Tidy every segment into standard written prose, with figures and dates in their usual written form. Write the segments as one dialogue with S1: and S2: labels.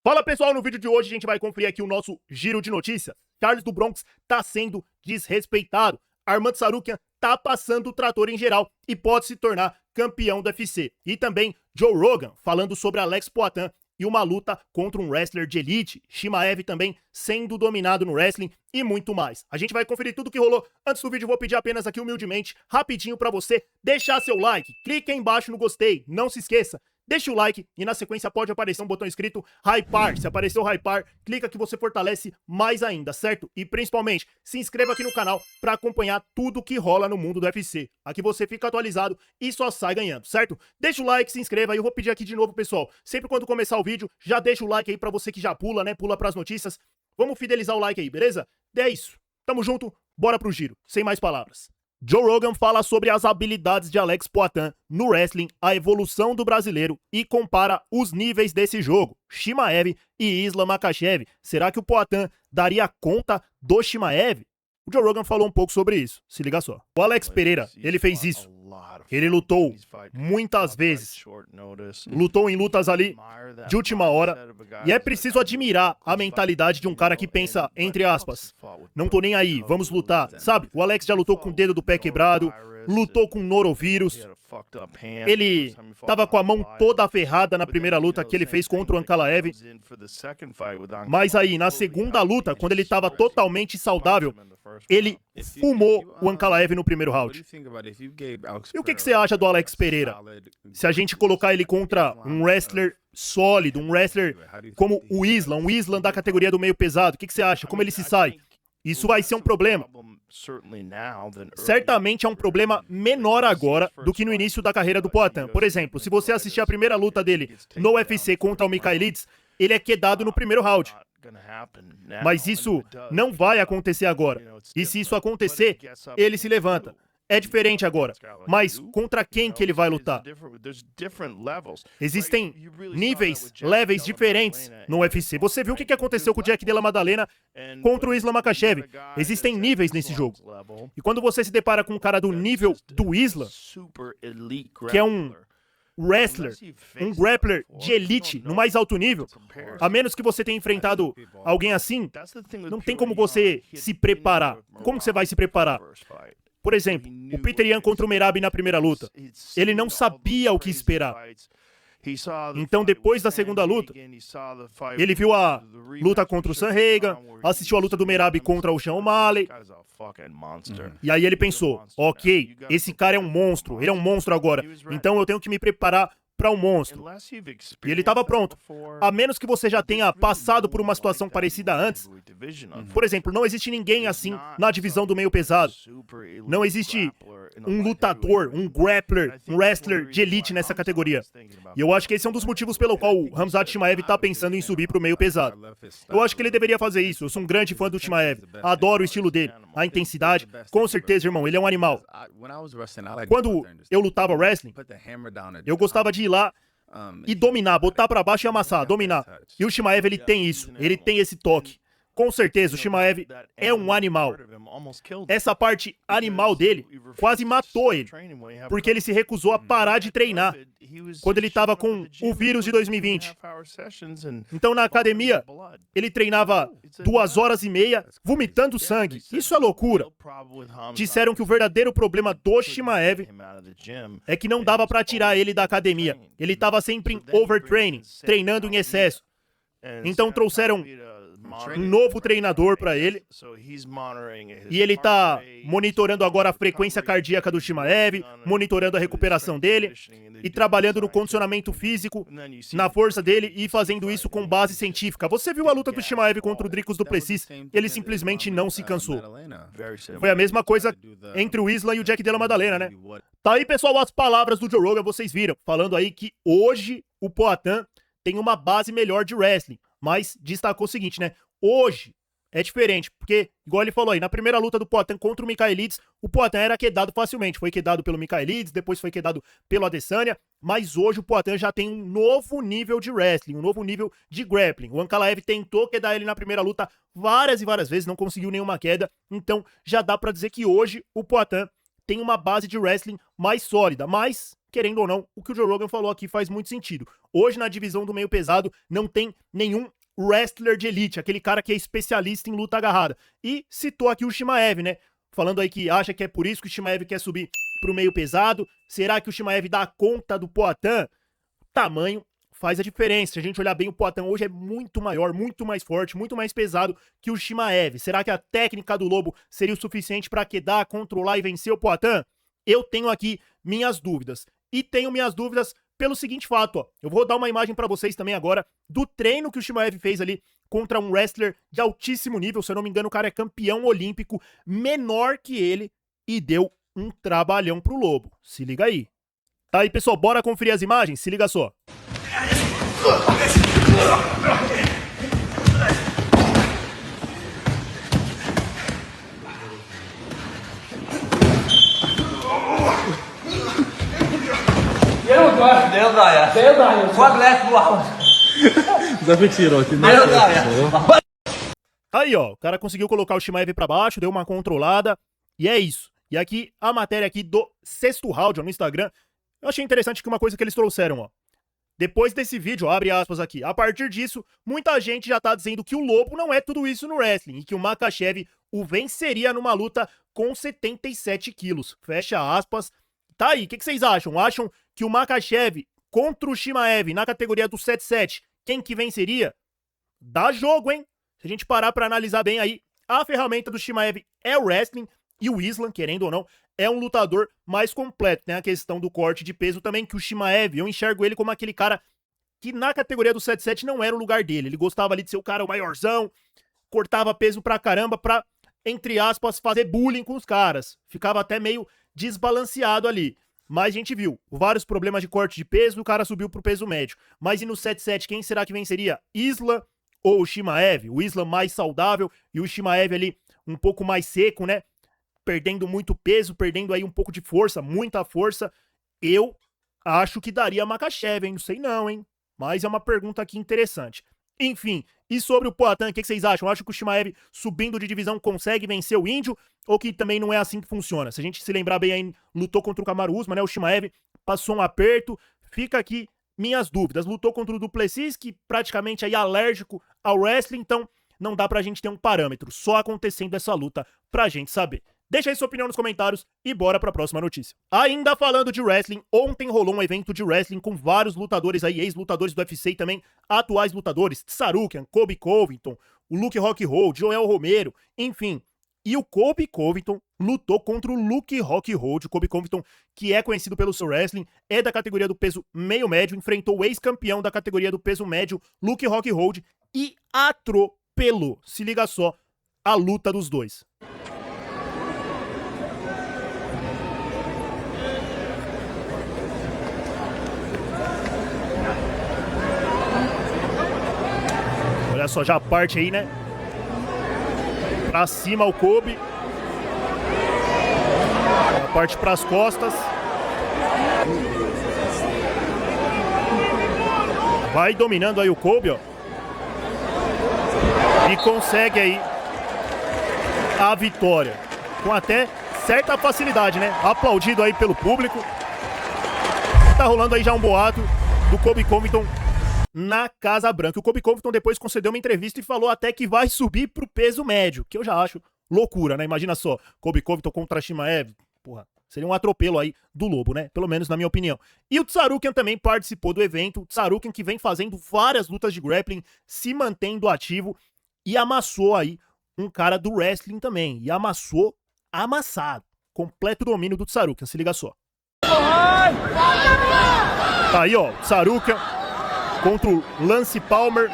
S1: Fala pessoal, no vídeo de hoje a gente vai conferir aqui o nosso giro de notícias. Charles do Bronx tá sendo desrespeitado. Armando Tsarukyan tá passando o trator em geral e pode se tornar campeão do UFC. E também Joe Rogan falando sobre Alex Poatan e uma luta contra um wrestler de elite, Chimaev também sendo dominado no wrestling e muito mais. A gente vai conferir tudo o que rolou. Antes do vídeo vou pedir apenas aqui humildemente, rapidinho pra você deixar seu like, clique aí embaixo no gostei, não se esqueça. Deixa o like e na sequência pode aparecer um botão escrito Hypar. Se aparecer o Hypar, clica que você fortalece mais ainda, certo? E principalmente, se inscreva aqui no canal para acompanhar tudo que rola no mundo do UFC. Aqui você fica atualizado e só sai ganhando, certo? Deixa o like, se inscreva e eu vou pedir aqui de novo, pessoal. Sempre quando começar o vídeo, já deixa o like aí para você que já pula, né? Pula pras notícias. Vamos fidelizar o like aí, beleza? É isso. Tamo junto, bora pro giro. Sem mais palavras. Joe Rogan fala sobre as habilidades de Alex Poatan no wrestling, a evolução do brasileiro e compara os níveis desse jogo, Chimaev e Islam Makhachev. Será que o Poatan daria conta do Chimaev? O Joe Rogan falou um pouco sobre isso, se liga só. O Alex Pereira, ele fez isso. Ele lutou muitas vezes, lutou em lutas ali de última hora, e é preciso admirar a mentalidade de um cara que pensa, entre aspas, não tô nem aí, vamos lutar, sabe? O Alex já lutou com o dedo do pé quebrado, lutou com norovírus, ele tava com a mão toda ferrada na primeira luta que ele fez contra o Ankalaev, mas aí, na segunda luta, quando ele tava totalmente saudável, ele fumou o Ankalaev no primeiro round. E o que você acha do Alex Pereira? Se a gente colocar ele contra um wrestler sólido, um wrestler como o Islam da categoria do meio pesado, o que você acha? Como ele se sai? Isso vai ser um problema. Certamente é um problema menor agora do que no início da carreira do Poatan. Por exemplo, se você assistir a primeira luta dele no UFC contra o Michailidze, ele é quedado no primeiro round. Mas isso não vai acontecer agora. E se isso acontecer, ele se levanta. É diferente agora. Mas contra quem que ele vai lutar? Existem níveis, levels diferentes no UFC. Você viu o que aconteceu com o Jack Della Maddalena contra o Islam Makhachev? Existem níveis nesse jogo. E quando você se depara com um cara do nível do Islam, que é um wrestler, um grappler de elite no mais alto nível, a menos que você tenha enfrentado alguém assim, não tem como você se preparar. Como você vai se preparar? Por exemplo, o Peter Yan contra o Merab na primeira luta. Ele não sabia o que esperar. Então, depois da segunda luta, ele viu a luta contra o Sanhagen, assistiu a luta do Merab contra o Sean O'Malley, e aí ele pensou, ok, esse cara é um monstro, ele é um monstro agora, então eu tenho que me preparar para um monstro. E ele estava pronto. A menos que você já tenha passado por uma situação parecida antes. Por exemplo, não existe ninguém assim na divisão do meio pesado. Não existe um lutador, um grappler, um wrestler de elite nessa categoria. E eu acho que esse é um dos motivos pelo qual o Khamzat Chimaev está pensando em subir para o meio pesado. Eu acho que ele deveria fazer isso. Eu sou um grande fã do Chimaev. Adoro o estilo dele, a intensidade. Com certeza, irmão, ele é um animal. Quando eu lutava wrestling, eu gostava de ir lá e dominar, botar pra baixo e amassar, dominar. E o Chimaev, ele tem isso, ele tem esse toque. Com certeza, o Chimaev é um animal. Essa parte animal dele quase matou ele, porque ele se recusou a parar de treinar quando ele estava com o vírus de 2020. Então, na academia, ele treinava 2 horas e meia, vomitando sangue. Isso é loucura. Disseram que o verdadeiro problema do Chimaev é que não dava para tirar ele da academia. Ele estava sempre em overtraining, treinando em excesso. Então, trouxeram um novo treinador para ele, e ele tá monitorando agora a frequência cardíaca do Chimaev, monitorando a recuperação dele, e trabalhando no condicionamento físico, na força dele, e fazendo isso com base científica. Você viu a luta do Chimaev contra o Dricus du Plessis? Ele simplesmente não se cansou. Foi a mesma coisa entre o Islam e o Jack Della Maddalena, né? Tá aí, pessoal, as palavras do Joe Rogan, vocês viram, falando aí que hoje o Poatan tem uma base melhor de wrestling. Mas destacou o seguinte, né? Hoje é diferente, porque, igual ele falou aí, na primeira luta do Poatan contra o Michailidze, o Poatan era quedado facilmente. Foi quedado pelo Michailidze, depois foi quedado pelo Adesanya, mas hoje o Poatan já tem um novo nível de wrestling, um novo nível de grappling. O Ankalaev tentou quedar ele na primeira luta várias e várias vezes, não conseguiu nenhuma queda, então já dá pra dizer que hoje o Poatan tem uma base de wrestling mais sólida, mas querendo ou não, o que o Joe Rogan falou aqui faz muito sentido. Hoje, na divisão do meio pesado, não tem nenhum wrestler de elite, aquele cara que é especialista em luta agarrada. E citou aqui o Chimaev, né? Falando aí que acha que é por isso que o Chimaev quer subir pro meio pesado. Será que o Chimaev dá conta do Poatan? Tamanho faz a diferença. Se a gente olhar bem, o Poatan hoje é muito maior, muito mais forte, muito mais pesado que o Chimaev. Será que a técnica do Lobo seria o suficiente para quedar, controlar e vencer o Poatan? Eu tenho aqui minhas dúvidas. E tenho minhas dúvidas pelo seguinte fato, ó. Eu vou dar uma imagem para vocês também agora do treino que o Chimaev fez ali contra um wrestler de altíssimo nível. Se eu não me engano, o cara é campeão olímpico, menor que ele, e deu um trabalhão pro Lobo. Se liga aí. Tá aí, pessoal, bora conferir as imagens? Se liga só. Aí, ó, o cara conseguiu colocar o Chimaev pra baixo, deu uma controlada, e é isso. E aqui, a matéria aqui do Sexto Round, ó, no Instagram, eu achei interessante que uma coisa que eles trouxeram, ó. Depois desse vídeo, ó, abre aspas aqui, a partir disso, muita gente já tá dizendo que o Lobo não é tudo isso no wrestling, e que o Makhachev o venceria numa luta com 77 quilos. Fecha aspas. Tá aí, o que vocês acham? Acham que o Makhachev contra o Chimaev na categoria do 77, quem que venceria? Dá jogo, hein? Se a gente parar pra analisar bem aí, a ferramenta do Chimaev é o wrestling, e o Islam, querendo ou não, é um lutador mais completo. Tem a questão do corte de peso também, que o Chimaev, eu enxergo ele como aquele cara que na categoria do 77 não era o lugar dele. Ele gostava ali de ser o cara o maiorzão, cortava peso pra caramba pra, entre aspas, fazer bullying com os caras. Ficava até meio desbalanceado ali. Mas a gente viu vários problemas de corte de peso, o cara subiu pro peso médio. Mas e no 77, quem será que venceria? Islam ou o Chimaev? O Islam mais saudável e o Chimaev ali um pouco mais seco, né? Perdendo muito peso, perdendo aí um pouco de força, muita força. Eu acho que daria Makhachev, hein? Não sei não, hein? Mas é uma pergunta aqui interessante. Enfim, e sobre o Poatan, o que vocês acham? Acho que o Chimaev subindo de divisão consegue vencer o índio? Ou que também não é assim que funciona? Se a gente se lembrar bem aí, lutou contra o Kamaru Usman, né? O Chimaev passou um aperto. Fica aqui minhas dúvidas. Lutou contra o Du Plessis, que praticamente aí é alérgico ao wrestling, então não dá pra gente ter um parâmetro. Só acontecendo essa luta pra gente saber. Deixa aí sua opinião nos comentários e bora pra próxima notícia. Ainda falando de wrestling, ontem rolou um evento de wrestling com vários lutadores aí, ex-lutadores do UFC e também atuais lutadores, Tsarukian, Colby Covington, o Luke Rockhold, Joel Romero, enfim. E o Colby Covington lutou contra o Luke Rockhold, o Colby Covington, que é conhecido pelo seu wrestling, é da categoria do peso meio médio, enfrentou o ex-campeão da categoria do peso médio, Luke Rockhold, e atropelou. Se liga só, a luta dos dois. Olha só, já parte aí, né? Pra cima o Colby. Já parte pras costas. Vai dominando aí o Colby, ó. E consegue aí a vitória. Com até certa facilidade, né? Aplaudido aí pelo público. Tá rolando aí já um boato do Colby Covington na Casa Branca. O Colby Covington depois concedeu uma entrevista e falou até que vai subir pro peso médio, que eu já acho loucura, né? Imagina só, Colby Covington contra Chimaev, porra, seria um atropelo aí do Lobo, né? Pelo menos na minha opinião. E o Tsarukian também participou do evento, o Tsarukian que vem fazendo várias lutas de grappling, se mantendo ativo e amassou aí um cara do wrestling também, e amassou amassado. Completo domínio do Tsarukian, se liga só. Tá aí, ó, Tsarukian contra o Lance Palmer.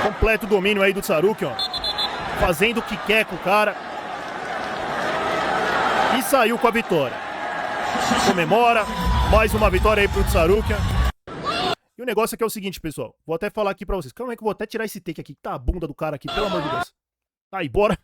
S1: Completo domínio aí do Tsarukian, ó. Fazendo o que quer com o cara. E saiu com a vitória. Comemora. Mais uma vitória aí pro Tsarukian. E o negócio aqui é o seguinte, pessoal. Vou até falar aqui pra vocês. Calma aí que eu vou até tirar esse take aqui. Tá a bunda do cara aqui, pelo amor de Deus. Tá aí, bora.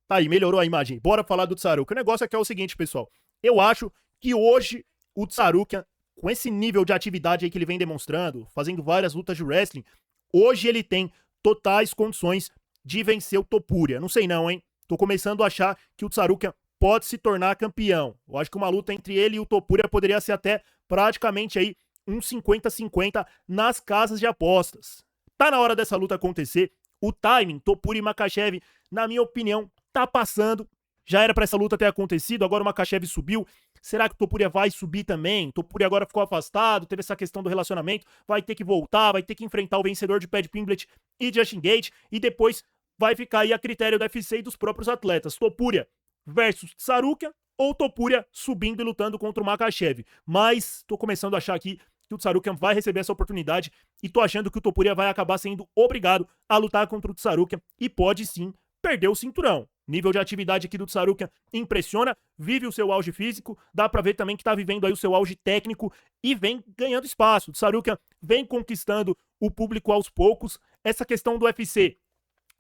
S1: Tá aí, melhorou a imagem. Bora falar do Tsarukian. O negócio aqui é o seguinte, pessoal. Eu acho que hoje o Tsarukian, com esse nível de atividade aí que ele vem demonstrando, fazendo várias lutas de wrestling, hoje ele tem totais condições de vencer o Topuria. Não sei não, hein? tô começando a achar que o Tsarukyan pode se tornar campeão. Eu acho que uma luta entre ele e o Topuria poderia ser até praticamente aí um 50-50 nas casas de apostas. Tá na hora dessa luta acontecer. O timing, Topuria e Makhachev, na minha opinião, tá passando. Já era pra essa luta ter acontecido, agora o Makhachev subiu. Será que o Topuria vai subir também? O Topuria agora ficou afastado, teve essa questão do relacionamento, vai ter que voltar, vai ter que enfrentar o vencedor de Paddy Pimblett e Justin Gaethje, e depois vai ficar aí a critério do UFC e dos próprios atletas. Topuria versus Tsarukyan ou Topuria subindo e lutando contra o Makhachev. Mas tô começando a achar aqui que o Tsarukyan vai receber essa oportunidade e tô achando que o Topuria vai acabar sendo obrigado a lutar contra o Tsarukyan e pode sim perder o cinturão. Nível de atividade aqui do Tsarukyan impressiona, vive o seu auge físico, dá pra ver também que tá vivendo aí o seu auge técnico e vem ganhando espaço. O Tsarukyan vem conquistando o público aos poucos. Essa questão do UFC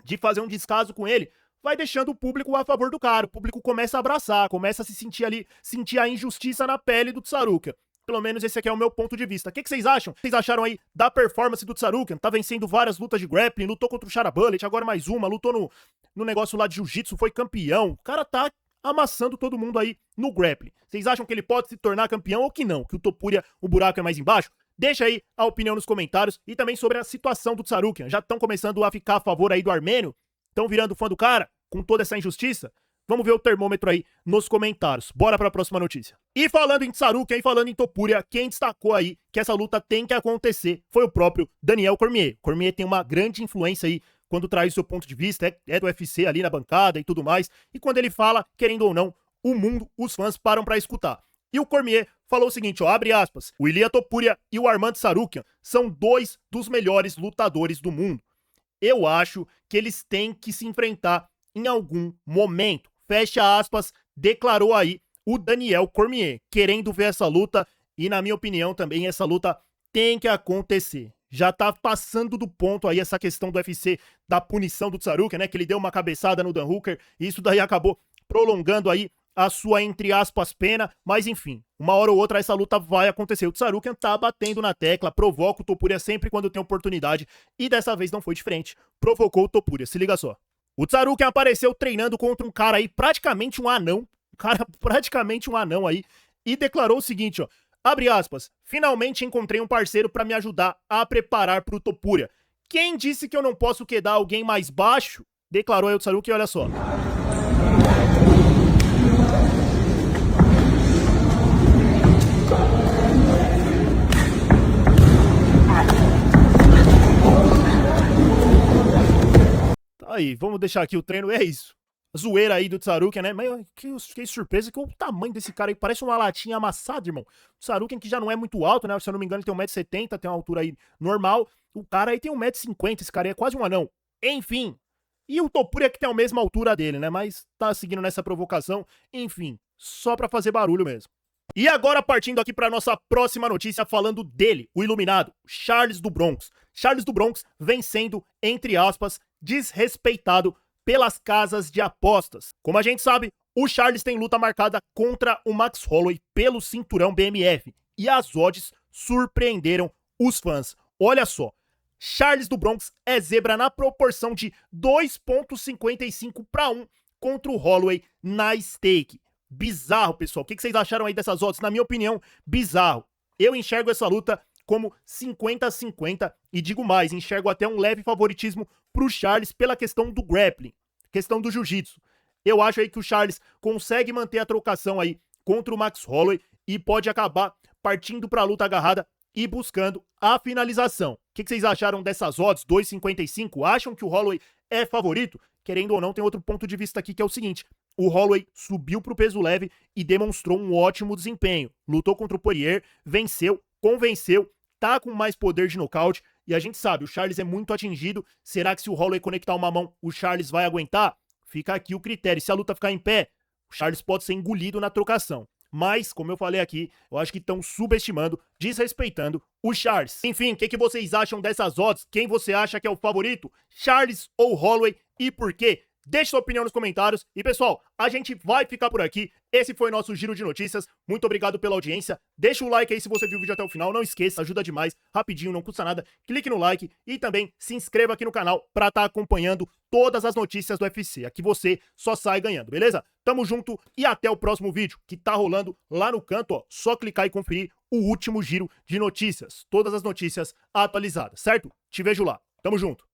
S1: de fazer um descaso com ele vai deixando o público a favor do cara. O público começa a abraçar, começa a se sentir ali, sentir a injustiça na pele do Tsarukyan. Pelo menos esse aqui é o meu ponto de vista. O que vocês acham? Vocês acharam aí da performance do Tsarukyan? Tá vencendo várias lutas de grappling, lutou contra o Chara Bullet, agora mais uma, lutou no negócio lá de jiu-jitsu, foi campeão. O cara tá amassando todo mundo aí no grappling. Vocês acham que ele pode se tornar campeão ou que não? Que o Topuria, o buraco é mais embaixo? Deixa aí a opinião nos comentários e também sobre a situação do Tsarukyan. Já estão começando a ficar a favor aí do armênio? Estão virando fã do cara com toda essa injustiça? Vamos ver o termômetro aí nos comentários. Bora para a próxima notícia. E falando em Tsarukyan e falando em Topuria, quem destacou aí que essa luta tem que acontecer foi o próprio Daniel Cormier. Cormier tem uma grande influência aí quando traz o seu ponto de vista, é do UFC ali na bancada e tudo mais. E quando ele fala, querendo ou não, o mundo, os fãs param para escutar. E o Cormier falou o seguinte, ó, abre aspas, o Ilia Topuria e o Arman Tsarukyan são dois dos melhores lutadores do mundo. Eu acho que eles têm que se enfrentar em algum momento. Fecha aspas, declarou aí o Daniel Cormier, querendo ver essa luta e, na minha opinião, também essa luta tem que acontecer. Já tá passando do ponto aí essa questão do UFC, da punição do Tsarukyan, né, que ele deu uma cabeçada no Dan Hooker e isso daí acabou prolongando aí a sua, entre aspas, pena, mas enfim, uma hora ou outra essa luta vai acontecer. O Tsarukyan tá batendo na tecla, provoca o Topuria sempre quando tem oportunidade e dessa vez não foi diferente, provocou o Topuria, se liga só. O Tsarukyan apareceu treinando contra um cara aí, praticamente um anão, aí, e declarou o seguinte, ó, abre aspas, finalmente encontrei um parceiro pra me ajudar a preparar pro Topuria. Quem disse que eu não posso quedar alguém mais baixo? Declarou aí o Tsarukyan, olha só. Aí, vamos deixar aqui o treino, é isso. Zoeira aí do Tsarukyan, né? Mas eu fiquei surpreso que o tamanho desse cara aí parece uma latinha amassada, irmão. O Tsarukyan que já não é muito alto, né? Se eu não me engano ele tem 1,70 m, tem uma altura aí normal. O cara aí tem 1,50 m, esse cara aí é quase um anão. Enfim. E o Topuria que tem a mesma altura dele, né? Mas tá seguindo nessa provocação. Enfim, só pra fazer barulho mesmo. E agora partindo aqui para nossa próxima notícia falando dele, o iluminado, Charles do Bronx. Charles do Bronx vem sendo, entre aspas, desrespeitado pelas casas de apostas. Como a gente sabe, o Charles tem luta marcada contra o Max Holloway pelo cinturão BMF. E as odds surpreenderam os fãs. Olha só, Charles do Bronx é zebra na proporção de 2,55 para 1 contra o Holloway na stake. Bizarro, pessoal. O que vocês acharam aí dessas odds? Na minha opinião, bizarro. Eu enxergo essa luta como 50-50 e digo mais, enxergo até um leve favoritismo pro Charles pela questão do grappling, questão do jiu-jitsu. Eu acho aí que o Charles consegue manter a trocação aí contra o Max Holloway e pode acabar partindo pra luta agarrada e buscando a finalização. O que vocês acharam dessas odds? 2,55? Acham que o Holloway é favorito? Querendo ou não, tem outro ponto de vista aqui que é o seguinte, o Holloway subiu pro peso leve e demonstrou um ótimo desempenho. Lutou contra o Poirier, venceu, convenceu, tá com mais poder de nocaute e a gente sabe, o Charles é muito atingido. Será que se o Holloway conectar uma mão, o Charles vai aguentar? Fica aqui o critério. Se a luta ficar em pé, o Charles pode ser engolido na trocação. Mas, como eu falei aqui, eu acho que estão subestimando, desrespeitando o Charles. Enfim, o que vocês acham dessas odds? Quem você acha que é o favorito? Charles ou Holloway? E por quê? Deixe sua opinião nos comentários. E, pessoal, a gente vai ficar por aqui. Esse foi nosso giro de notícias. Muito obrigado pela audiência. Deixa o like aí se você viu o vídeo até o final. Não esqueça, ajuda demais. Rapidinho, não custa nada. Clique no like e também se inscreva aqui no canal para estar acompanhando todas as notícias do UFC. Aqui você só sai ganhando, beleza? Tamo junto e até o próximo vídeo, que tá rolando lá no canto, ó. Só clicar e conferir o último giro de notícias. Todas as notícias atualizadas, certo? Te vejo lá. Tamo junto.